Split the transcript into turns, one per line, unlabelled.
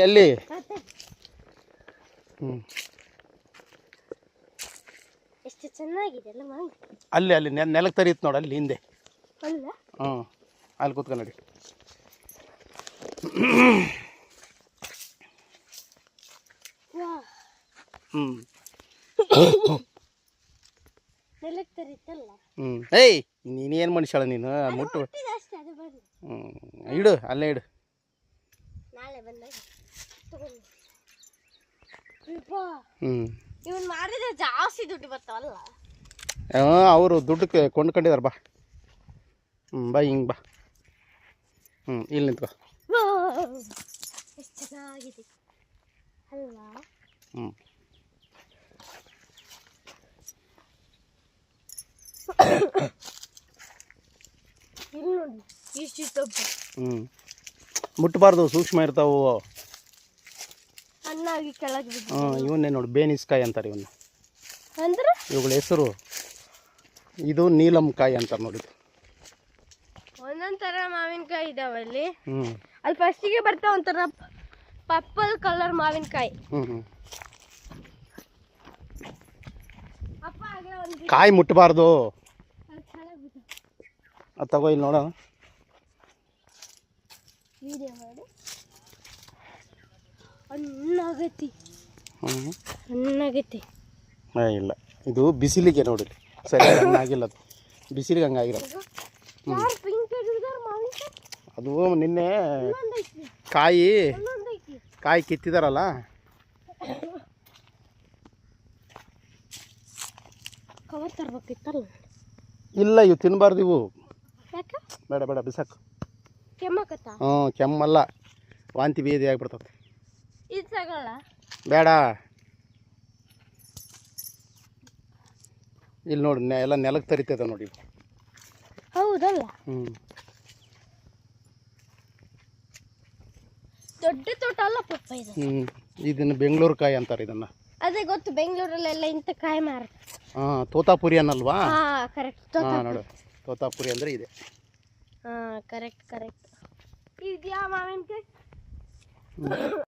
ಎಲ್ಲಿ
ಎಷ್ಟು ಚೆನ್ನಾಗಿದೆ ಅಲ್ಲ ಮಾವಿ.
ಅಲ್ಲಿ ಅಲ್ಲಿ ನೆಲಕ್ಕೆ ತರಿಯುತ್ತೆ ನೋಡಿ ಅಲ್ಲಿ ಹಿಂದೆ.
ಅಲ್ಲ
ಅಲ್ಲಿ ಕೂತ್ಕೊಂಡು ನೋಡಿ.
ನೆಲಕ್ಕೆ ತರಿಯುತ್ತಲ್ಲ.
ಏಯ್ ನೀನೇನು ಮನುಷ್ಯಳ ನೀನು ಮುಟ್ಟು.
ಅಷ್ಟೇ ಅದು ಬನ್ನಿ.
ಇಡು ಅಲ್ಲೇ ಇಡು.
ನಾಳೆ ಬಂದಾಗ ತಗೊಂಡು. ಇವನ್ ಮಾಡಿದ್ರೆ ಜಾಸ್ತಿ ದುಡ್ಡು ಬರ್ತಾವಲ್ಲ.
ಅವರು ದುಡ್ಡಕ್ಕೆ ಕೊಂಡ್ಕೊಂಡಿದ್ದಾರೆ. ಬಾ ಬಾ ಹಿಂಗೆ ಬಾ. ಇಲ್ಲಿ ನಿಂತ್ಕೋ.
ಎಷ್ಟು ಚೆನ್ನಾಗಿದೆ ಅಲ್ವಾ. ಇಲ್ಲಿ ನೋಡಿ ಇಷ್ಟಿತ್ತಪ್ಪ.
ಮುಟ್ಟಬಾರ್ದು, ಸೂಕ್ಷ್ಮ ಇರ್ತಾವು.
ಹಣ್ಣಾಗಿ ಕೆಳಗೆ
ಇವನ್ನೇ ನೋಡಿ ಬೇನಿಸ್ಕಾಯಿ ಅಂತಾರೆ ಇವನ್ನ.
ಅಂದ್ರೆ
ಇವುಗಳ ಹೆಸರು. ಇದು ನೀಲಂ ಕಾಯಿ ಅಂತಾರೆ ನೋಡಿದ್ದು.
ಒಂದೊಂದ್ ತರ ಮಾವಿನಕಾಯಿ ಇದಾವೆ ಅಲ್ಲಿ. ಅಲ್ಲಿ ಫಸ್ಟಿಗೆ ಬರ್ತಾವ ಒಂಥರ ಪರ್ಪಲ್ ಕಲರ್ ಮಾವಿನಕಾಯಿ.
ಕಾಯಿ ಮುಟ್ಟಬಾರ್ದು. ಅದು ತಗೋ ಇಲ್ಲಿ ನೋಡ.
ವಿಡಿಯೋ ಮಾಡಿ. ಹಣ್ಣಾಗೈತಿ ಹಣ್ಣಾಗೈತಿ.
ಇಲ್ಲ ಇದು ಬಿಸಿಲಿಗೆ ನೋಡಿ ಸರಿ ಹಣ್ಣಾಗಿಲ್ಲ. ಅದು ಬಿಸಿಲಿಗೆ ಹಂಗಾಗಿರೋದು. ಅದು ನಿನ್ನೆ ಕಾಯಿ ಕಿತ್ತಿದಾರಲ್ಲ.
ಕವರ್ ತರ್ಬೇಕಿತ್ತಲ್ಲ.
ಇಲ್ಲ ಇವು ತಿನ್ನಬಾರ್ದು ಇವು. ಬೇಡ ಬೇಡ ಬಿಸಾಕು.
ಕೆಮ್ಮಕತ್ತ.
ಕೆಮ್ಮಲ್ಲ, ವಾಂತಿ ಭೇದಿ ಆಗಿಬಿಡ್ತದೆ.
ಇದು ತಗೊಳ್ಳ
ಬೇಡ. ಇಲ್ಲಿ ನೋಡಿ ಎಲ್ಲ ನೆಲಕ್ಕೆ ತರಿತದ ನೋಡಿ.
ಹೌದಲ್ಲ. ದೊಡ್ಡ ತೋಟ ಅಲ್ಲ ಪಪ್ಪ ಇದು.
ಇದನ್ನು ಬೆಂಗಳೂರು ಕಾಯಿ ಅಂತಾರೆ ಇದನ್ನ.
ಅದೇ ಗೊತ್ತು, ಬೆಂಗಳೂರಲ್ಲೆಲ್ಲ ಇಂಥ ಕಾಯಿ ಮಾರ್ತಾರೆ.
ತೋತಾಪುರಿ ಅನ್ನಲ್ವಾ.
ಕರೆಕ್ಟ್.
ನೋಡು ತೋತಾಪುರಿ ಅಂದರೆ ಇದೆ.
ಕರೆಕ್ಟ್. ಇದ್ಯಾ ಮಾವಿನಕಾಯಿ.